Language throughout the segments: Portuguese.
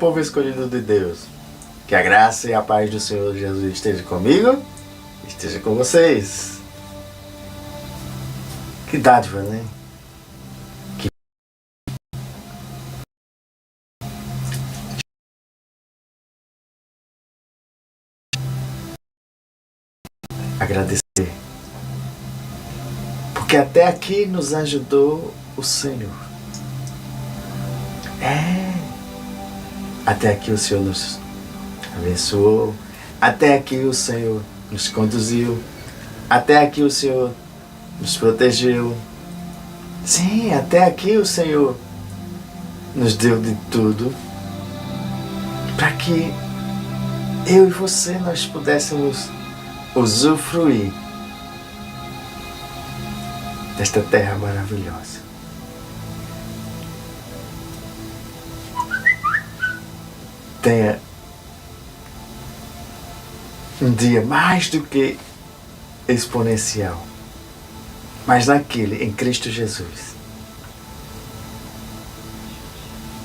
povo escolhido de Deus. Que a graça e a paz do Senhor Jesus esteja comigo, esteja com vocês. Que dádiva, né? Que agradecer. Porque até aqui nos ajudou o Senhor. Até aqui o Senhor nos abençoou. Até aqui o Senhor nos conduziu. Até aqui o Senhor nos protegeu. Sim, até aqui o Senhor nos deu de tudo para que eu e você nós pudéssemos usufruir desta terra maravilhosa. Tenha um dia mais do que exponencial, mas naquele, em Cristo Jesus,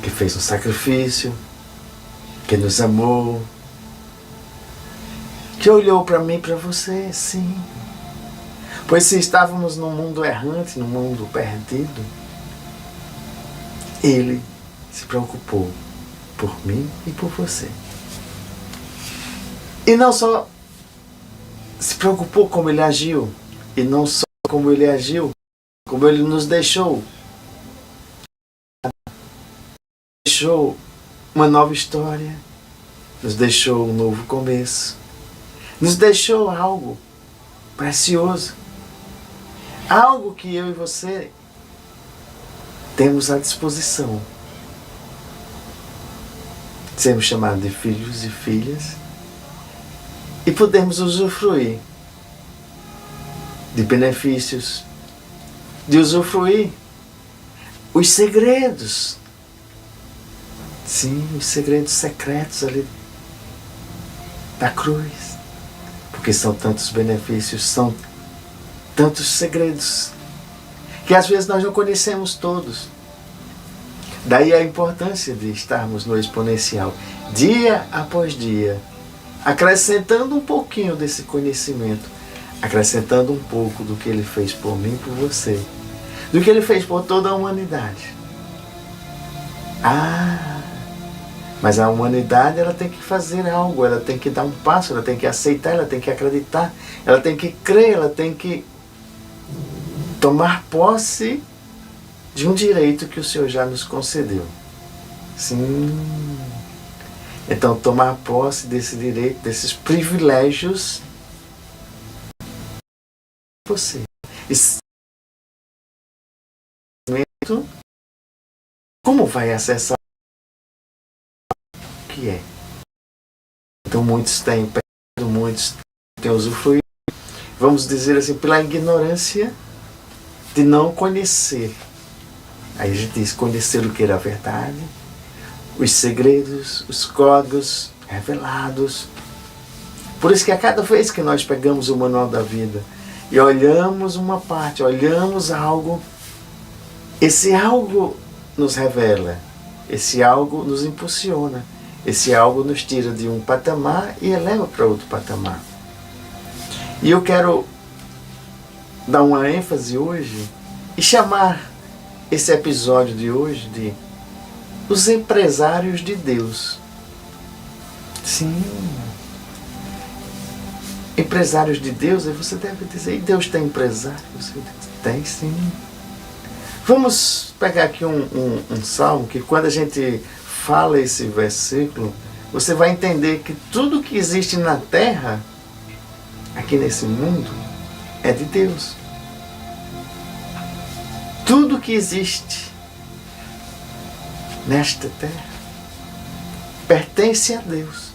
que fez um sacrifício, que nos amou, que olhou para mim e para você, sim. Pois se estávamos num mundo errante, num mundo perdido, Ele se preocupou por mim e por você. E não só se preocupou como Ele agiu, e não só como Ele agiu, como Ele nos deixou uma nova história, nos deixou um novo começo, nos deixou algo precioso, algo que eu e você temos à disposição. Sermos chamados de filhos e filhas e podemos usufruir de benefícios, de usufruir os segredos. Sim, os segredos secretos ali da cruz. Porque são tantos benefícios, são tantos segredos, que às vezes nós não conhecemos todos. Daí a importância de estarmos no exponencial, dia após dia, acrescentando um pouquinho desse conhecimento, acrescentando um pouco do que Ele fez por mim e por você, do que Ele fez por toda a humanidade. Mas a humanidade ela tem que fazer algo, ela tem que dar um passo, ela tem que aceitar, ela tem que acreditar, ela tem que crer, ela tem que tomar posse de um direito que o Senhor já nos concedeu. Sim. Então, tomar posse desse direito, desses privilégios, você. Como vai acessar o que é? Então, muitos têm perdido, muitos têm usufruído, vamos dizer assim, pela ignorância de não conhecer. Aí a gente diz conhecer o que era a verdade, os segredos, os códigos revelados. Por isso que a cada vez que nós pegamos o manual da vida e olhamos uma parte, olhamos algo, esse algo nos revela, esse algo nos impulsiona, esse algo nos tira de um patamar e eleva para outro patamar. E eu quero dar uma ênfase hoje e chamar esse episódio de hoje de os empresários de Deus. Sim. Empresários de Deus, aí você deve dizer, e Deus tem empresário? Você tem, sim. Vamos pegar aqui um salmo que quando a gente fala esse versículo, você vai entender que tudo que existe na terra, aqui nesse mundo, é de Deus. Tudo que existe nesta terra pertence a Deus.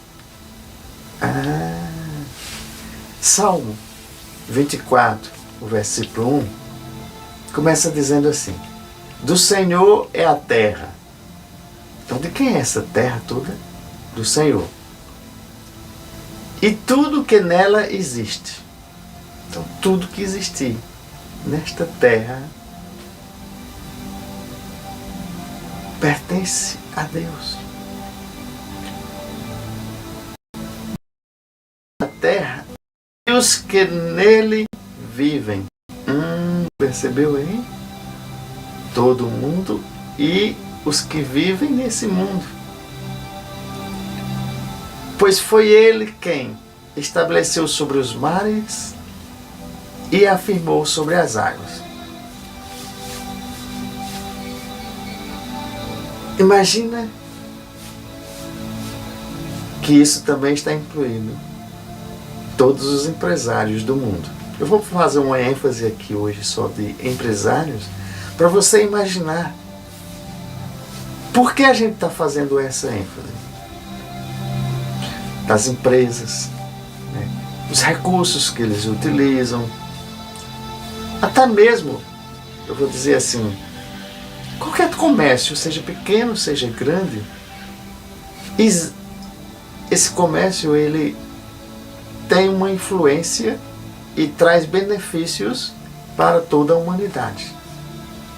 Salmo 24, o versículo 1, começa dizendo assim: do Senhor é a terra. Então, de quem é essa terra toda? Do Senhor. E tudo que nela existe. Então, tudo que existir nesta terra pertence a Deus. terra e os que nele vivem. Percebeu aí? Todo mundo e os que vivem nesse mundo. Pois foi ele quem estabeleceu sobre os mares e afirmou sobre as águas. Imagina que isso também está incluído todos os empresários do mundo. Eu vou fazer uma ênfase aqui hoje só de empresários, para você imaginar por que a gente está fazendo essa ênfase. Das empresas, né? Os recursos que eles utilizam, até mesmo, eu vou dizer assim, qualquer comércio, seja pequeno, seja grande, esse comércio ele tem uma influência e traz benefícios para toda a humanidade.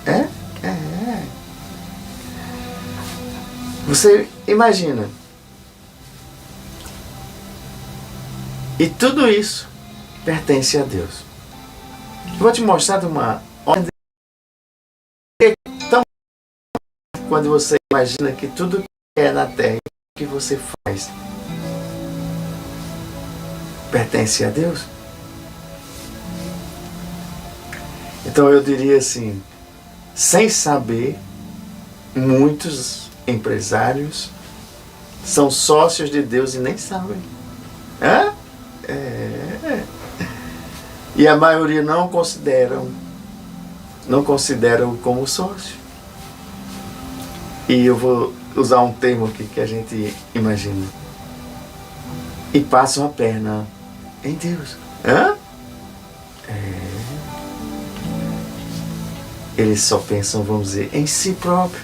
É. Você imagina. E tudo isso pertence a Deus. Eu vou te mostrar de uma ordem tão quando você imagina que tudo que é na terra que você faz pertence a Deus. Então eu diria assim, sem saber, muitos empresários são sócios de Deus e nem sabem. E a maioria não consideram como sócio. E eu vou usar um termo aqui que a gente imagina. E passam a perna em Deus. Eles só pensam, vamos dizer, em si próprio.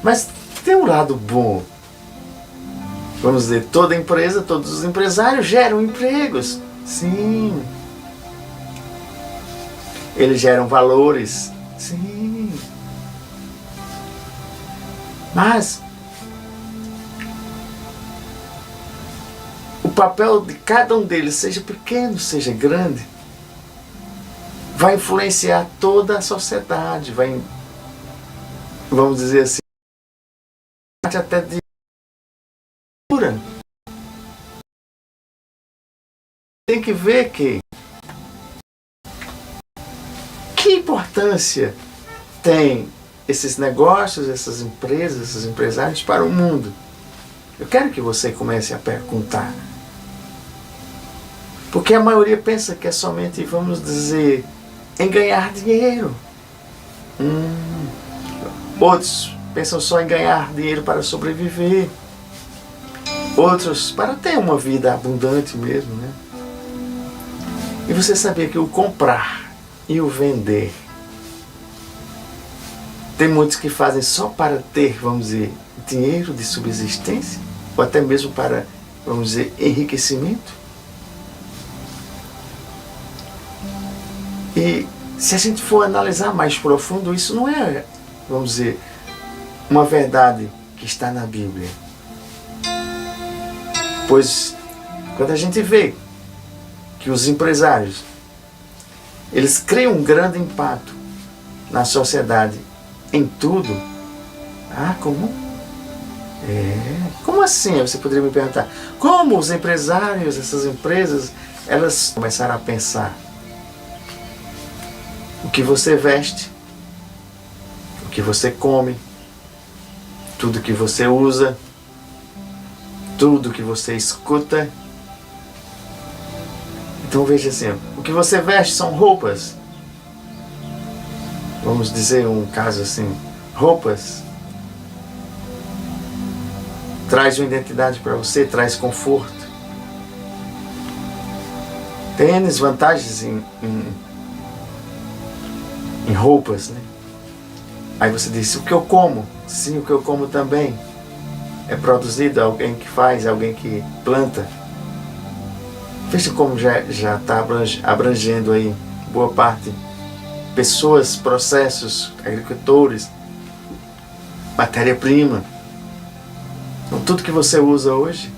Mas tem um lado bom. Vamos dizer, toda empresa, todos os empresários geram empregos. Sim. Eles geram valores. Sim. Mas o papel de cada um deles, seja pequeno, seja grande, vai influenciar toda a sociedade, vai, vamos dizer assim, até de cultura. Tem que ver que importância tem esses negócios, essas empresas, esses empresários para o mundo. Eu quero que você comece a perguntar. Porque a maioria pensa que é somente, vamos dizer, em ganhar dinheiro. Outros pensam só em ganhar dinheiro para sobreviver. Outros para ter uma vida abundante mesmo, né? E você sabia que o comprar e o vender, tem muitos que fazem só para ter, vamos dizer, dinheiro de subsistência, ou até mesmo para, vamos dizer, enriquecimento. E se a gente for analisar mais profundo, isso não é, vamos dizer, uma verdade que está na Bíblia. Pois quando a gente vê que os empresários, eles criam um grande impacto na sociedade em tudo. Como? Como assim? Você poderia me perguntar. Como os empresários, essas empresas, elas começaram a pensar o que você veste, o que você come, tudo que você usa, tudo que você escuta. Então veja assim, o que você veste são roupas. Vamos dizer um caso assim, roupas. Traz uma identidade para você, traz conforto. Tem N vantagens em roupas, né? Aí você diz, o que eu como? Sim, o que eu como também. É produzido, alguém que faz, alguém que planta. Veja como já está abrangendo aí boa parte. Pessoas, processos, agricultores, matéria-prima. Então, tudo que você usa hoje,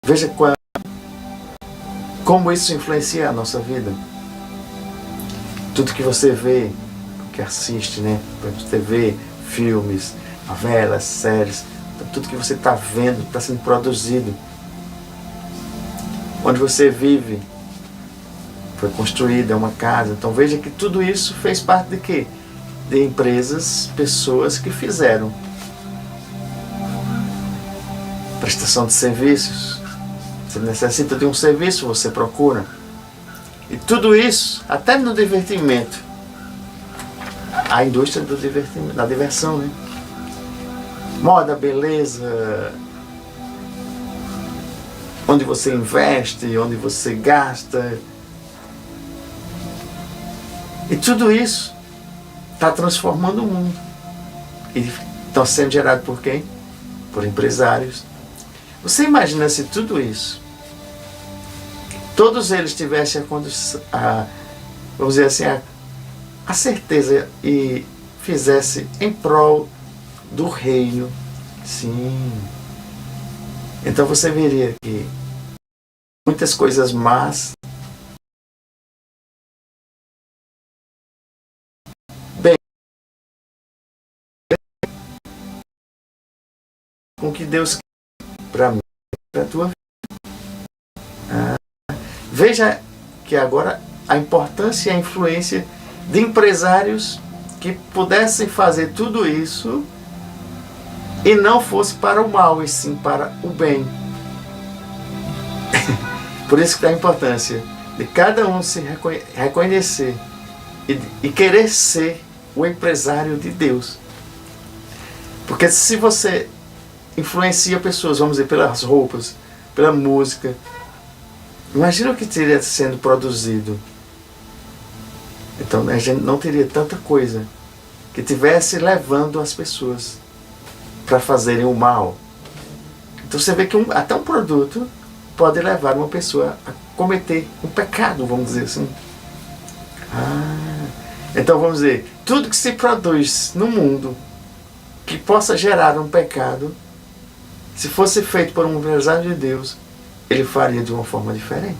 veja como isso influencia a nossa vida. Tudo que você vê, que assiste, né? TV, filmes, novelas, séries, tudo que você está vendo, está sendo produzido. Onde você vive, foi construída, é uma casa. Então veja que tudo isso fez parte de quê? De empresas, pessoas que fizeram. Prestação de serviços. Você necessita de um serviço, você procura. E tudo isso, até no divertimento. A indústria do divertimento, da diversão, né? Moda, beleza, onde você investe, onde você gasta. E tudo isso está transformando o mundo. E está sendo gerado por quem? Por empresários. Você imagina se tudo isso, todos eles tivessem vamos dizer assim, a certeza e fizesse em prol do reino. Sim. Então você veria que muitas coisas más, com que Deus quer para mim, para a tua vida. Veja que agora a importância e a influência de empresários que pudessem fazer tudo isso e não fosse para o mal, e sim para o bem. Por isso que dá a importância de cada um se reconhecer e querer ser o empresário de Deus. Porque se você influencia pessoas, vamos dizer, pelas roupas, pela música, imagina o que teria sendo produzido. Então a gente não teria tanta coisa que tivesse levando as pessoas para fazerem o mal. Então você vê que até um produto pode levar uma pessoa a cometer um pecado, vamos dizer assim. Então vamos dizer, tudo que se produz no mundo que possa gerar um pecado, se fosse feito por um empresário de Deus, ele faria de uma forma diferente.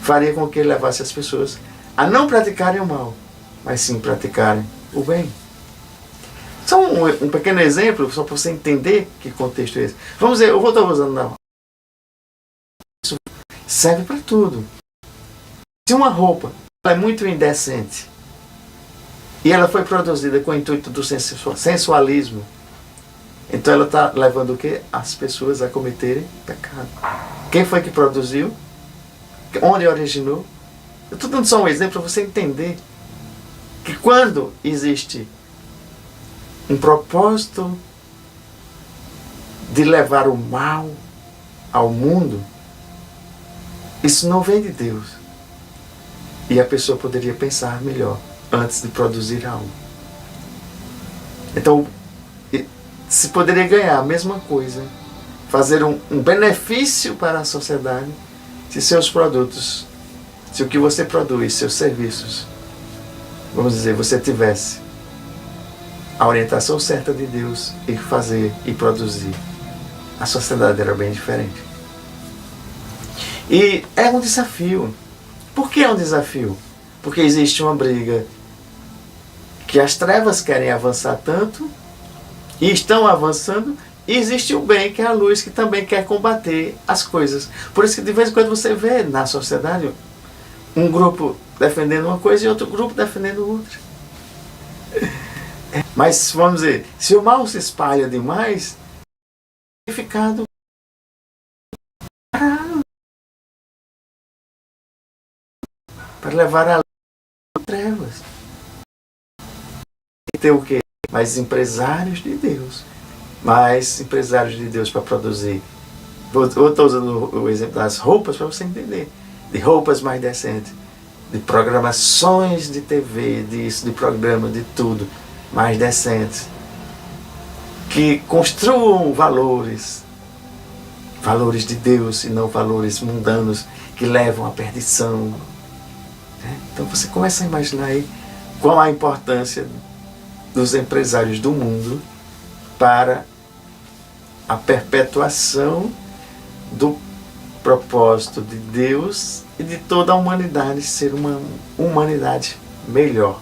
Faria com que ele levasse as pessoas a não praticarem o mal, mas sim praticarem o bem. Só um pequeno exemplo, só para você entender que contexto é esse. Vamos dizer, eu vou estar usando isso serve para tudo. Se uma roupa é muito indecente e ela foi produzida com o intuito do sensualismo, então ela está levando o quê? As pessoas a cometerem pecado. Quem foi que produziu? Onde originou? Eu estou dando só um exemplo para você entender que quando existe um propósito de levar o mal ao mundo, isso não vem de Deus. E a pessoa poderia pensar melhor antes de produzir algo. Então, se poderia ganhar a mesma coisa, fazer um benefício para a sociedade, se seus produtos, se o que você produz, seus serviços, vamos dizer, você tivesse a orientação certa de Deus e fazer e produzir, a sociedade era bem diferente. E é um desafio. Por que é um desafio? Porque existe uma briga que as trevas querem avançar tanto e estão avançando, e existe o bem, que é a luz, que também quer combater as coisas. Por isso que de vez em quando você vê na sociedade um grupo defendendo uma coisa e outro grupo defendendo outra. Mas, vamos dizer, se o mal se espalha demais, é ficado para levar a trevas. E ter o quê? Mais empresários de Deus. Mais empresários de Deus para produzir. Eu estou usando o exemplo das roupas para você entender. De roupas mais decentes. De programações de TV, de programa, de tudo. Mais decentes. Que construam valores. Valores de Deus e não valores mundanos que levam à perdição. Então você começa a imaginar aí qual a importância dos empresários do mundo para a perpetuação do propósito de Deus e de toda a humanidade ser uma humanidade melhor,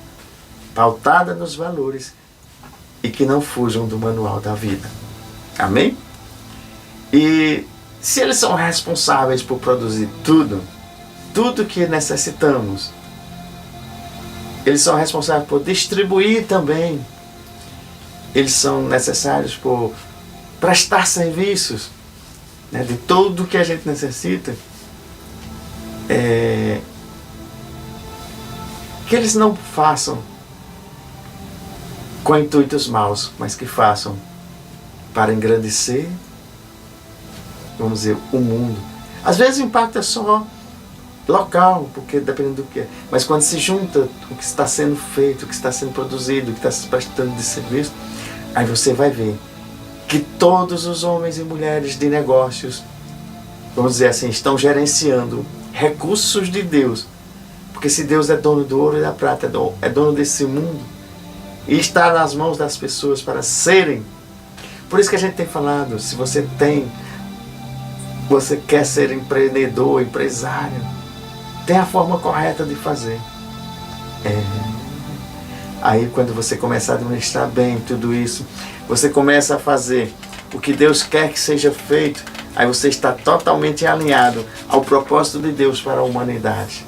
pautada nos valores e que não fujam do manual da vida. Amém? E se eles são responsáveis por produzir tudo que necessitamos, eles são responsáveis por distribuir também, eles são necessários por prestar serviços, né, de tudo que a gente necessita, que eles não façam com intuitos maus, mas que façam para engrandecer, vamos dizer, o mundo. Às vezes o impacto é só local, porque dependendo do que é. Mas quando se junta o que está sendo feito, o que está sendo produzido, o que está se prestando de serviço, aí você vai ver que todos os homens e mulheres de negócios, vamos dizer assim, estão gerenciando recursos de Deus. Porque se Deus é dono do ouro e da prata, é dono desse mundo, e está nas mãos das pessoas para serem. Por isso que a gente tem falado, se você quer ser empreendedor, empresário, tem a forma correta de fazer. Aí quando você começar a administrar bem tudo isso, você começa a fazer o que Deus quer que seja feito, aí você está totalmente alinhado ao propósito de Deus para a humanidade.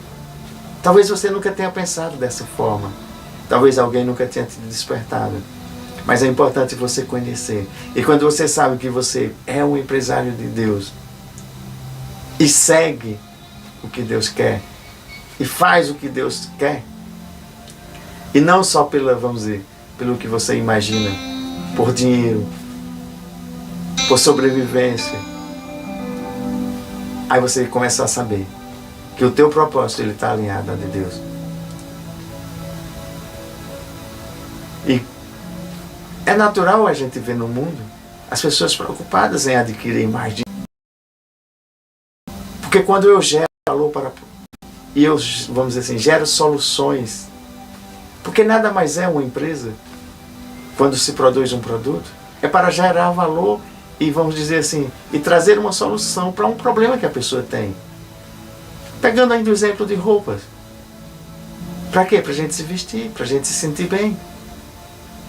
Talvez você nunca tenha pensado dessa forma, talvez alguém nunca tenha te despertado, mas é importante você conhecer. E quando você sabe que você é um empresário de Deus e segue o que Deus quer e faz o que Deus quer, e não só vamos dizer, pelo que você imagina, por dinheiro, por sobrevivência, aí você começa a saber que o teu propósito ele está alinhado ao de Deus. E é natural a gente ver no mundo as pessoas preocupadas em adquirir mais dinheiro. Porque quando eu gero valor e eu, vamos dizer assim, gero soluções, porque nada mais é uma empresa, quando se produz um produto, é para gerar valor e, vamos dizer assim, e trazer uma solução para um problema que a pessoa tem. Pegando ainda o exemplo de roupas. Para quê? Para a gente se vestir, para a gente se sentir bem,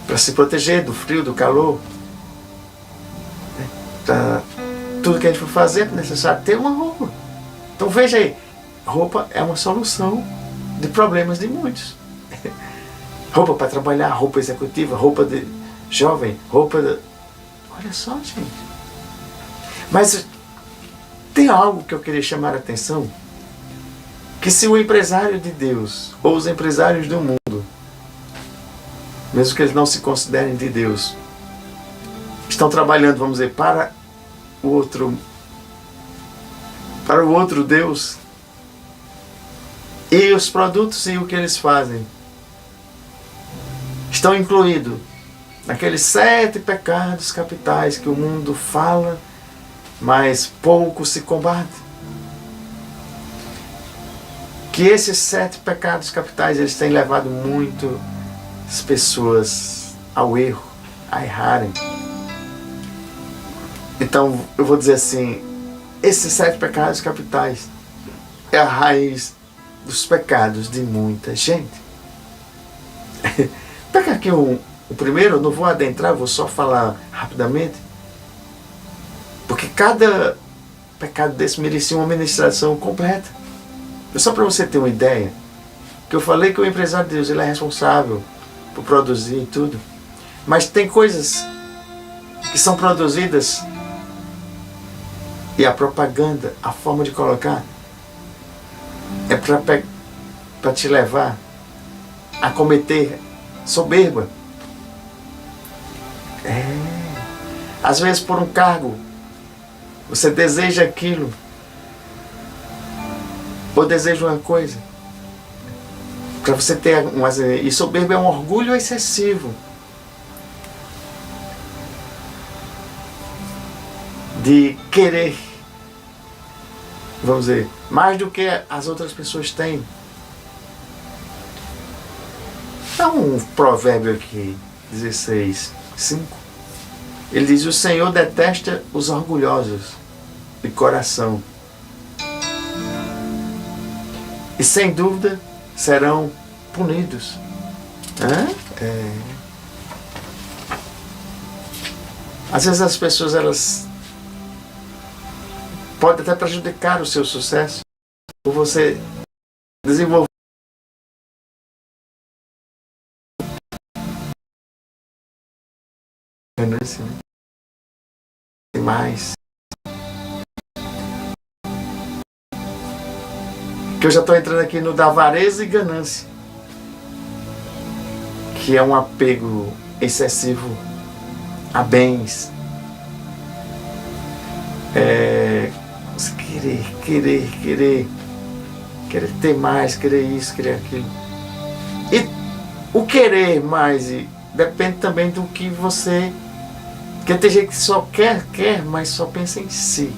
para se proteger do frio, do calor. Para tudo que a gente for fazer é necessário ter uma roupa. Então veja aí, roupa é uma solução de problemas de muitos. Roupa para trabalhar, roupa executiva, roupa de jovem, roupa de... Olha só, gente. Mas tem algo que eu queria chamar a atenção, que se o empresário de Deus, ou os empresários do mundo, mesmo que eles não se considerem de Deus, estão trabalhando, vamos dizer, para o outro Deus, e os produtos e o que eles fazem estão incluídos naqueles 7 pecados capitais que o mundo fala, mas pouco se combate. Que esses 7 pecados capitais eles têm levado muitas pessoas ao erro, a errarem. Então eu vou dizer assim, esses 7 pecados capitais é a raiz dos pecados de muita gente. Pega aqui o primeiro, eu não vou adentrar, vou só falar rapidamente, porque cada pecado desse merecia uma ministração completa. Só para você ter uma ideia, que eu falei que o empresário de Deus ele é responsável por produzir e tudo, mas tem coisas que são produzidas e a propaganda, a forma de colocar, é para te levar a cometer soberba. Às vezes por um cargo, você deseja aquilo, ou deseja uma coisa, para você ter e soberba é um orgulho excessivo de querer, vamos dizer, mais do que as outras pessoas têm. Dá um provérbio aqui, 16, 5, ele diz: o Senhor detesta os orgulhosos de coração, e sem dúvida serão punidos. Às vezes as pessoas, elas podem até prejudicar o seu sucesso por você desenvolver ganância, né? Mais que eu já estou entrando aqui no da avareza e ganância, que é um apego excessivo a bens. Você querer ter mais, querer isso, querer aquilo. E o querer mais depende também do que você... Porque tem gente que só quer, mas só pensa em si,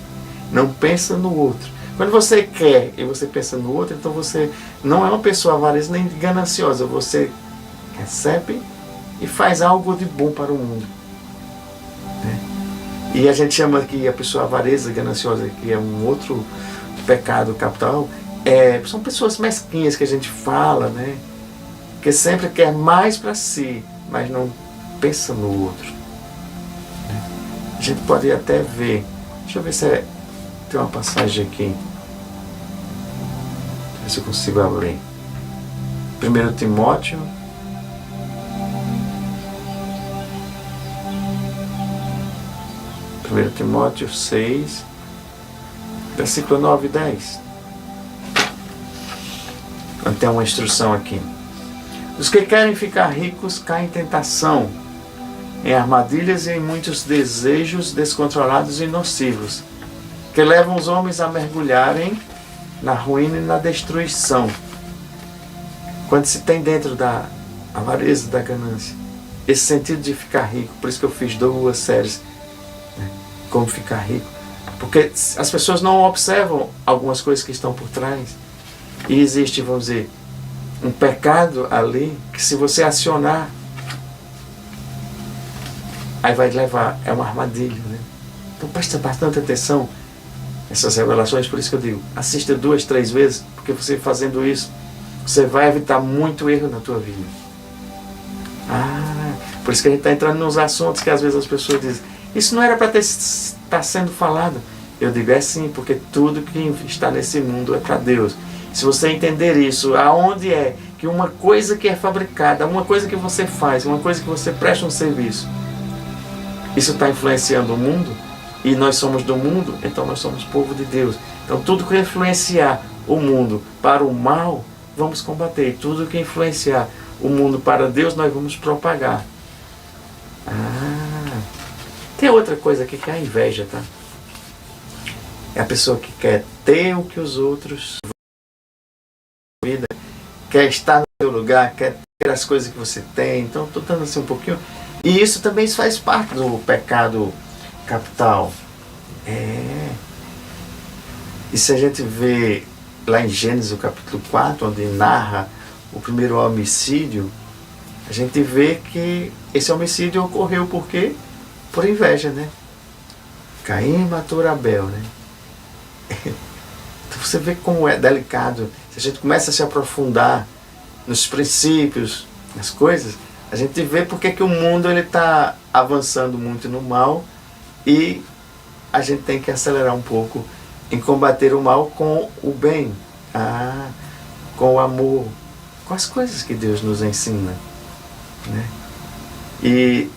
não pensa no outro. Quando você quer e você pensa no outro, então você não é uma pessoa avareza nem gananciosa. Você recebe e faz algo de bom para o mundo, né? E a gente chama aqui a pessoa avareza, gananciosa, que é um outro pecado capital. São pessoas mesquinhas que a gente fala, né? Que sempre quer mais para si, mas não pensa no outro. A gente pode até ver, deixa eu ver se tem uma passagem aqui, ver se eu consigo abrir. 1 Timóteo, Timóteo 6, versículo 9 e 10. Tem uma instrução aqui. Os que querem ficar ricos caem em tentação, em armadilhas e em muitos desejos descontrolados e nocivos, que levam os homens a mergulharem na ruína e na destruição. Quando se tem dentro da avareza, da ganância, esse sentido de ficar rico, por isso que eu fiz 2 séries, né, como ficar rico, porque as pessoas não observam algumas coisas que estão por trás, e existe, vamos dizer, um pecado ali, que se você acionar, aí vai levar, é uma armadilha, né? Então presta bastante atenção nessas revelações, por isso que eu digo, assista 2, 3 vezes, porque você fazendo isso, você vai evitar muito erro na tua vida. Por isso que a gente está entrando nos assuntos que às vezes as pessoas dizem, isso não era para estar sendo falado. Eu digo, é sim, porque tudo que está nesse mundo é para Deus. Se você entender isso, aonde é que uma coisa que é fabricada, uma coisa que você faz, uma coisa que você presta um serviço, isso está influenciando o mundo, e nós somos do mundo, então nós somos povo de Deus. Então tudo que influenciar o mundo para o mal, vamos combater. E tudo que influenciar o mundo para Deus, nós vamos propagar. Tem outra coisa aqui que é a inveja, tá? É a pessoa que quer ter o que os outros vida, quer estar no seu lugar, quer ter as coisas que você tem. Então estou dando assim um pouquinho. E isso também faz parte do pecado capital. E se a gente vê lá em Gênesis, o capítulo 4, onde narra o primeiro homicídio, a gente vê que esse homicídio ocorreu por quê? Por inveja, né? Caim matou Abel, né? Então você vê como é delicado. Se a gente começa a se aprofundar nos princípios, nas coisas, a gente vê porque que o mundo está avançando muito no mal, e a gente tem que acelerar um pouco em combater o mal com o bem, com o amor, com as coisas que Deus nos ensina, né? E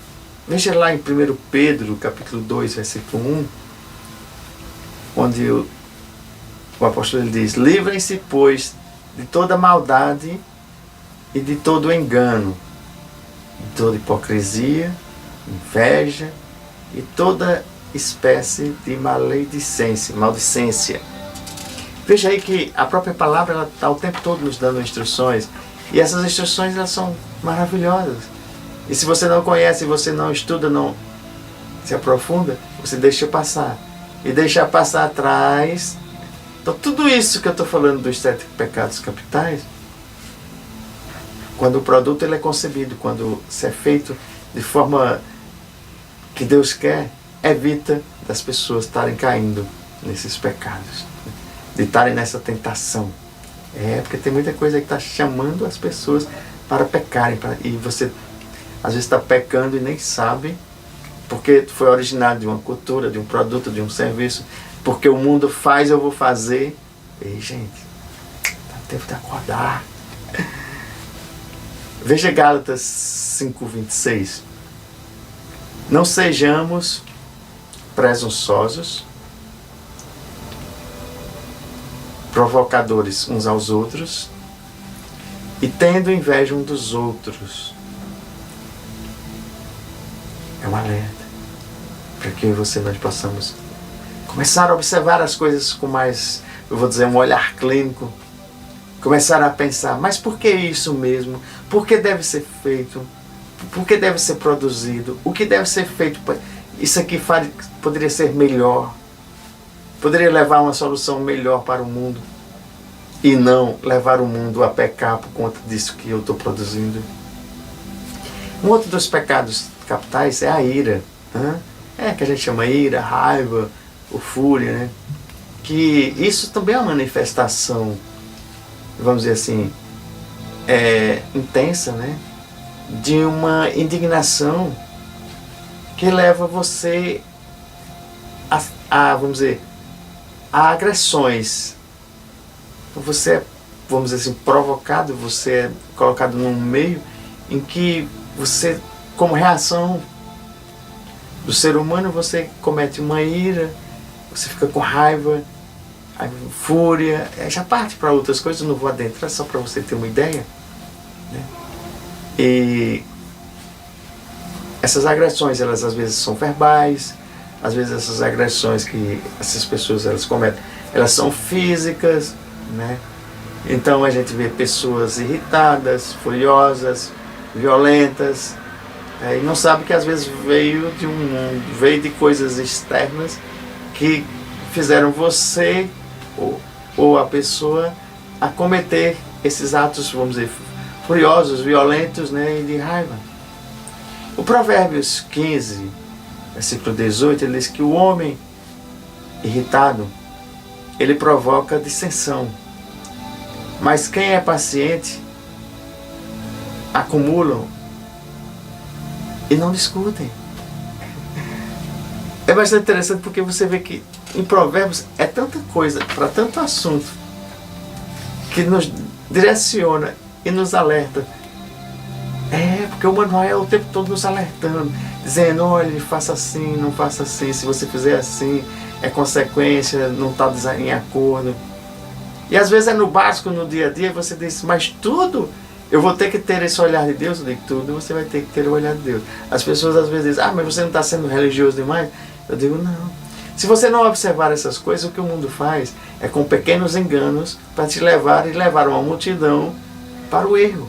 veja lá em 1 Pedro, capítulo 2, versículo 1, onde o apóstolo ele diz: livrem-se, pois, de toda maldade e de todo engano, de toda hipocrisia, inveja e toda espécie de maldicência. Veja aí que a própria palavra ela está o tempo todo nos dando instruções, e essas instruções elas são maravilhosas. E se você não conhece, você não estuda, não se aprofunda, você deixa passar. E deixar passar atrás. Então tudo isso que eu estou falando dos 7 pecados capitais, quando o produto ele é concebido, quando se é feito de forma que Deus quer, evita das pessoas estarem caindo nesses pecados, de estarem nessa tentação. Porque tem muita coisa que está chamando as pessoas para pecarem, e você às vezes está pecando e nem sabe, porque foi originado de uma cultura, de um produto, de um serviço, porque o mundo faz, eu vou fazer. Ei, gente, está tempo de acordar. Veja Gálatas 5:26. Não sejamos presunçosos, provocadores uns aos outros e tendo inveja um dos outros. É um alerta para que eu e você nós possamos começar a observar as coisas com mais, eu vou dizer, um olhar clínico. Começar a pensar, mas por que isso mesmo? Por que deve ser feito? Por que deve ser produzido? O que deve ser feito? Isso aqui poderia ser melhor. Poderia levar uma solução melhor para o mundo. E não levar o mundo a pecar por conta disso que eu estou produzindo. Um outro dos pecados capitais é a ira. Que a gente chama ira, raiva, ou fúria, né? Que isso também é uma manifestação, vamos dizer assim, intensa, né? De uma indignação que leva você vamos dizer, a agressões. Você é, vamos dizer assim, provocado, você é colocado num meio em que você, como reação do ser humano, você comete uma ira, você fica com raiva, fúria, já parte para outras coisas, não vou adentrar, só para você ter uma ideia, né? E essas agressões, elas às vezes são verbais, às vezes essas agressões que essas pessoas elas cometem, elas são físicas, né? Então a gente vê pessoas irritadas, furiosas, violentas, e não sabe que às vezes veio de coisas externas que fizeram você ou a pessoa a cometer esses atos, vamos dizer, furiosos, violentos, né, e de raiva. O Provérbios 15, versículo 18, ele diz que o homem irritado, ele provoca dissensão, mas quem é paciente acumulam e não discutem. É bastante interessante porque você vê que em Provérbios é tanta coisa, para tanto assunto, que nos direciona e nos alerta. Porque o manual é o tempo todo nos alertando, dizendo, olha, faça assim, não faça assim, se você fizer assim, é consequência, não está em acordo. E às vezes é no básico, no dia a dia, você diz, mas tudo, eu vou ter que ter esse olhar de Deus. Eu digo, tudo você vai ter que ter o olhar de Deus. As pessoas às vezes dizem, mas você não está sendo religioso demais? Eu digo, não. Se você não observar essas coisas, o que o mundo faz é com pequenos enganos para te levar e levar uma multidão para o erro,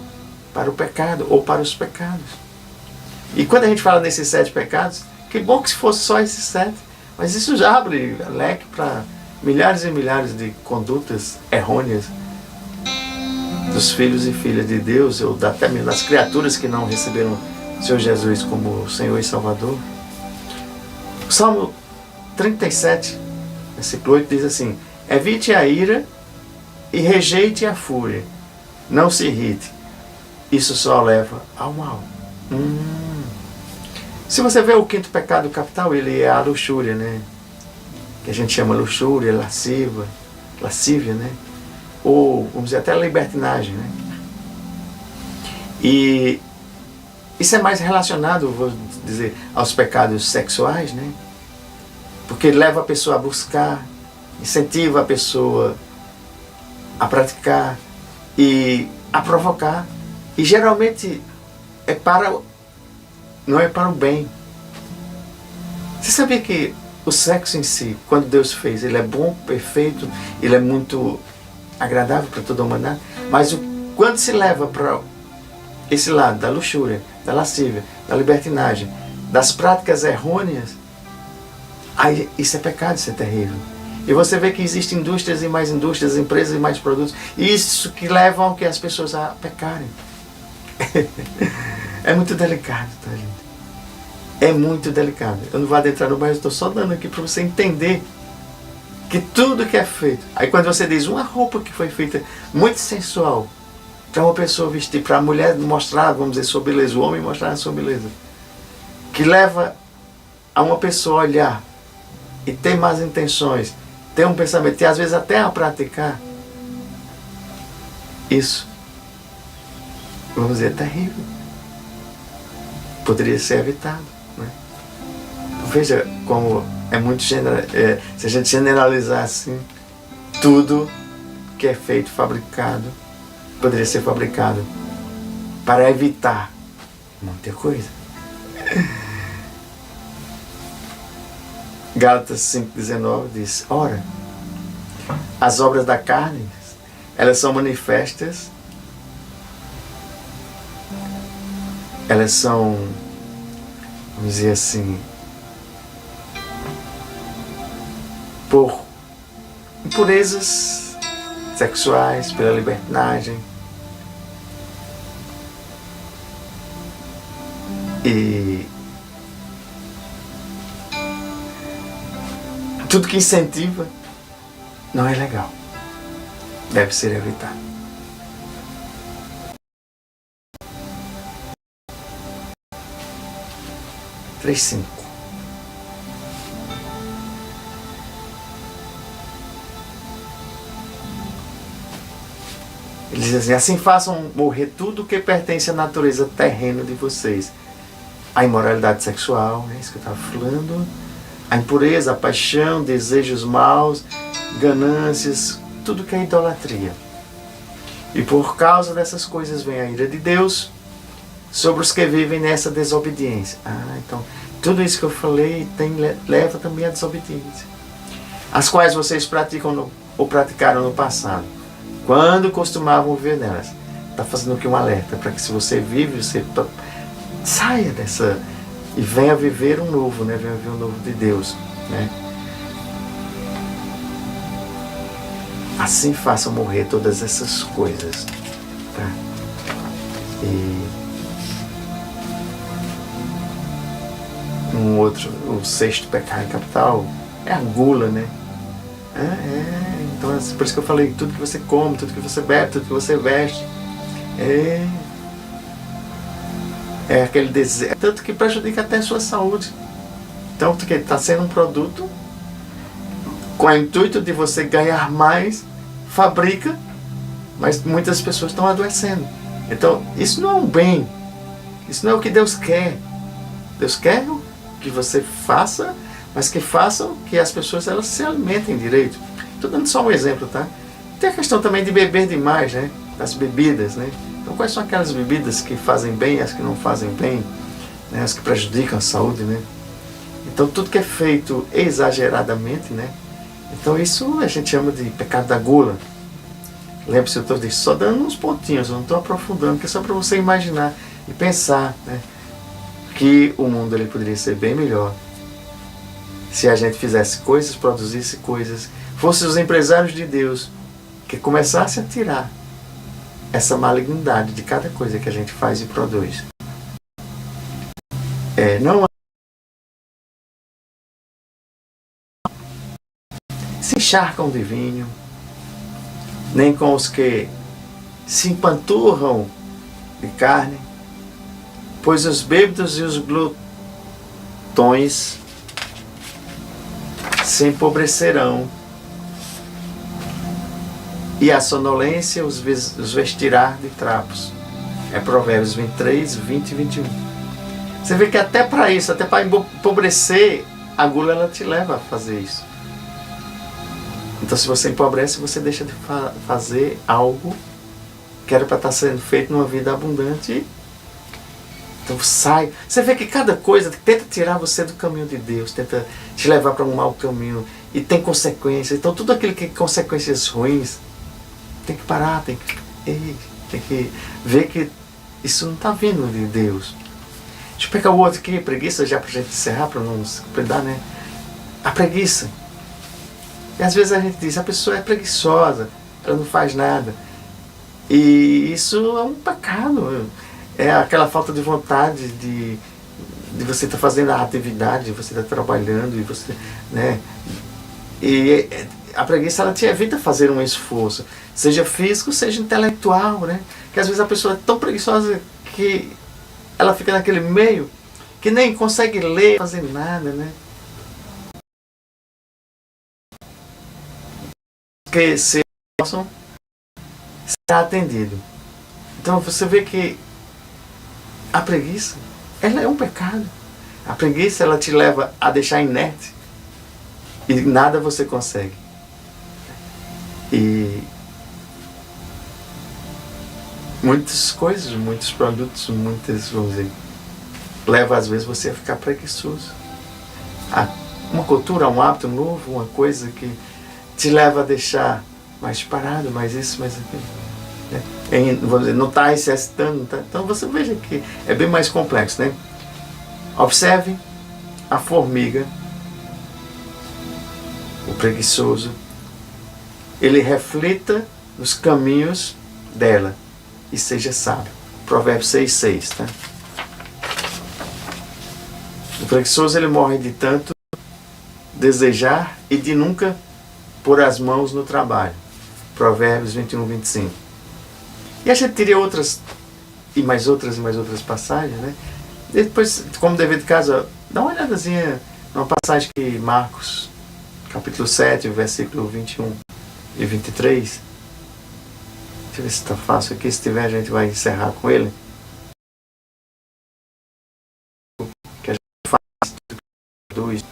para o pecado ou para os pecados. E quando a gente fala nesses 7 pecados, que bom que se fosse só esses 7, mas isso já abre leque para milhares e milhares de condutas errôneas dos filhos e filhas de Deus, ou até mesmo das criaturas que não receberam o Senhor Jesus como Senhor e Salvador. O Salmo 37, versículo 8 diz assim, evite a ira e rejeite a fúria, não se irrite, isso só leva ao mal. Se você vê o 5º pecado capital, ele é a luxúria, né? Que a gente chama luxúria, lascívia, né? Ou, vamos dizer, até a libertinagem, né? E isso é mais relacionado, vou dizer, aos pecados sexuais, né? Porque leva a pessoa a buscar, incentiva a pessoa a praticar e a provocar. E geralmente não é para o bem. Você sabia que o sexo em si, quando Deus fez, ele é bom, perfeito, ele é muito agradável para toda a humanidade, mas quando se leva para esse lado da luxúria, da lascívia, da libertinagem, das práticas errôneas, aí isso é pecado, isso é terrível. E você vê que existem indústrias e mais indústrias, empresas e mais produtos, e isso que levam que as pessoas a pecarem. É muito delicado, tá, gente? é muito delicado. Eu não vou adentrar no, mas eu estou só dando aqui para você entender que tudo que é feito. Aí quando você diz uma roupa que foi feita muito sensual, para uma pessoa vestir, para a mulher mostrar, vamos dizer, sua beleza, o homem mostrar a sua beleza, que leva a uma pessoa a olhar e ter más intenções, ter um pensamento e às vezes até a praticar, isso, vamos dizer, é terrível. Poderia ser evitado, né? Veja como é muito se a gente generalizar assim, tudo que é feito, fabricado, poderia ser fabricado para evitar muita coisa. Gálatas 5,19 diz: ora, as obras da carne, elas são manifestas, elas são, vamos dizer assim, por impurezas sexuais, pela libertinagem e tudo que incentiva não é legal, deve ser evitado. Três, 5. Ele diz assim: assim façam morrer tudo que pertence à natureza terrena de vocês. A imoralidade sexual, é isso que eu estava falando, a impureza, a paixão, desejos maus, ganâncias, tudo que é idolatria. E por causa dessas coisas vem a ira de Deus sobre os que vivem nessa desobediência. Então, tudo isso que eu falei leva também à desobediência, as quais vocês praticam ou praticaram no passado, quando costumavam viver nelas. Está fazendo aqui um alerta, para que se você vive, você saia dessa e venha viver um novo, né? Venha viver um novo de Deus, né? Assim façam morrer todas essas coisas, tá? E um outro, o sexto pecado capital é a gula, né? Então por isso que eu falei, tudo que você come, tudo que você bebe, tudo que você veste, é aquele desejo, tanto que prejudica até a sua saúde. Então, porque está sendo um produto com o intuito de você ganhar mais, fabrica, mas muitas pessoas estão adoecendo. Então, isso não é um bem, isso não é o que Deus quer. Deus quer que você faça, mas que façam que as pessoas elas se alimentem direito. Estou dando só um exemplo, tá? Tem a questão também de beber demais, né? Das bebidas, né? Então, quais são aquelas bebidas que fazem bem e as que não fazem bem, né? As que prejudicam a saúde, né? Então, tudo que é feito exageradamente, né? Então, isso a gente chama de pecado da gula. Lembre-se, eu estou só dando uns pontinhos, eu não estou aprofundando, que é só para você imaginar e pensar, né? Que o mundo ele poderia ser bem melhor se a gente fizesse coisas, produzisse coisas, fosse os empresários de Deus que começassem a tirar essa malignidade de cada coisa que a gente faz e produz. Não se encharcam de vinho, nem com os que se empanturram de carne, pois os bêbados e os glutões se empobrecerão, e a sonolência os vestirá de trapos. É Provérbios 23, 20 e 21. Você vê que até para isso, até para empobrecer, a gula ela te leva a fazer isso. Então, se você empobrece, você deixa de fazer algo que era para estar sendo feito numa vida abundante. Então sai. Você vê que cada coisa tenta tirar você do caminho de Deus, tenta te levar para um mau caminho e tem consequências. Então tudo aquilo que tem consequências ruins, tem que parar, tem que ver que isso não está vindo de Deus. Deixa eu pegar o outro aqui, preguiça, já para a gente encerrar, para não se completar, né? A preguiça. E às vezes a gente diz, a pessoa é preguiçosa, ela não faz nada. E isso é um pecado. É aquela falta de vontade de de você estar fazendo a atividade, de você estar trabalhando, e você, né? E a preguiça, ela te evita fazer um esforço, seja físico, seja intelectual, né? Que às vezes a pessoa é tão preguiçosa que ela fica naquele meio que nem consegue ler, fazer nada, né? Que se possam ser atendido. Então você vê que a preguiça, ela é um pecado. A preguiça, ela te leva a deixar inerte e nada você consegue. E muitas coisas, muitos produtos, muitas, vamos dizer, leva às vezes você a ficar preguiçoso. Uma cultura, um hábito novo, uma coisa que te leva a deixar mais parado, mais isso, mais aquilo. Né? Vamos dizer, não está exercitando. Tá? Então você veja que é bem mais complexo. Né? Observe a formiga, o preguiçoso, ele reflita nos caminhos dela e seja sábio. Provérbios 6:6. Tá? O preguiçoso, ele morre de tanto desejar e de nunca pôr as mãos no trabalho. Provérbios 21:25. E a gente teria outras e mais outras passagens, né? E depois, como dever de casa, dá uma olhadazinha numa passagem que Marcos, capítulo 7, versículo 21 e 23. Deixa eu ver se está fácil aqui. Se tiver, a gente vai encerrar com ele. Que a gente faz dois.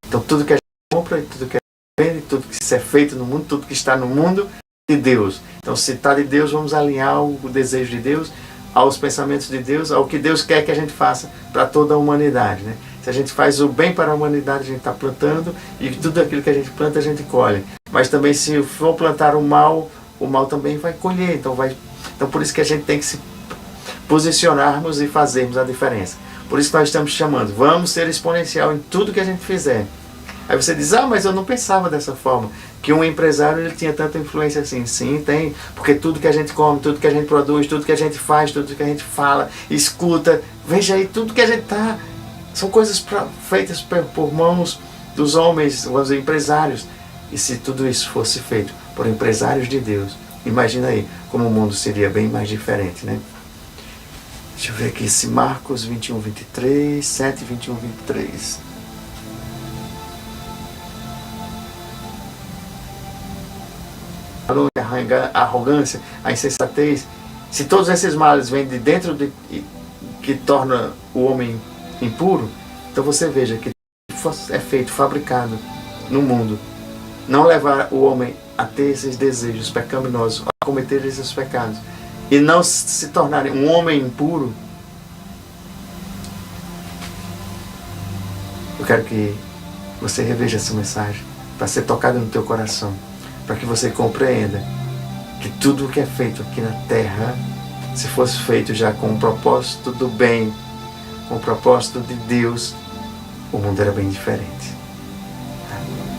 Então, tudo que a gente compra, tudo que a gente vende, tudo que é feito no mundo, tudo que está no mundo, de Deus. Então, se está de Deus, vamos alinhar o desejo de Deus aos pensamentos de Deus, ao que Deus quer que a gente faça para toda a humanidade. Né? Se a gente faz o bem para a humanidade, a gente está plantando, e tudo aquilo que a gente planta, a gente colhe. Mas também, se for plantar o mal também vai colher. Então, por isso que a gente tem que se posicionarmos e fazermos a diferença. Por isso que nós estamos chamando, vamos ser exponencial em tudo que a gente fizer. Aí você diz, mas eu não pensava dessa forma, que um empresário, ele tinha tanta influência assim. Sim, tem, porque tudo que a gente come, tudo que a gente produz, tudo que a gente faz, tudo que a gente fala, escuta, veja aí, tudo que a gente são coisas feitas por mãos dos homens, vamos dizer, empresários. E se tudo isso fosse feito por empresários de Deus, imagina aí como o mundo seria bem mais diferente, né? Deixa eu ver aqui, esse Marcos 21:23, 7, 21, 23. A arrogância, a insensatez, se todos esses males vêm de dentro que torna o homem impuro, então você veja que é feito, fabricado no mundo, não levar o homem a ter esses desejos pecaminosos, a cometer esses pecados, e não se tornarem um homem impuro. Eu quero que você reveja essa mensagem para ser tocada no teu coração, para que você compreenda que tudo o que é feito aqui na terra, se fosse feito já com o propósito do bem, com o propósito de Deus, o mundo era bem diferente.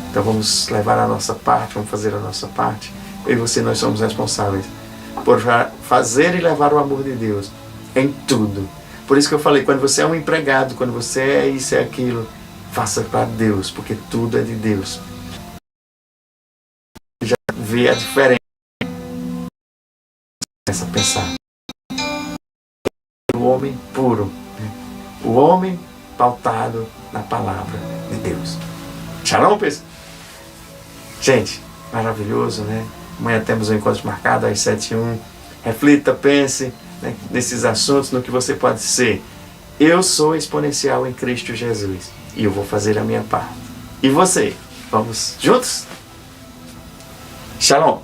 Então vamos levar a nossa parte, vamos fazer a nossa parte. Eu e você, nós somos responsáveis por fazer e levar o amor de Deus em tudo. Por isso que eu falei, quando você é um empregado, quando você é isso e aquilo, faça para Deus, porque tudo é de Deus. Já vê a diferença. Começa a pensar. O homem puro, o homem pautado na palavra de Deus. Shalom, pessoal! Gente, maravilhoso, né? Amanhã temos um encontro marcado às 7h01. Reflita, pense, né, nesses assuntos, no que você pode ser. Eu sou exponencial em Cristo Jesus e eu vou fazer a minha parte. E você? Vamos juntos? Shalom!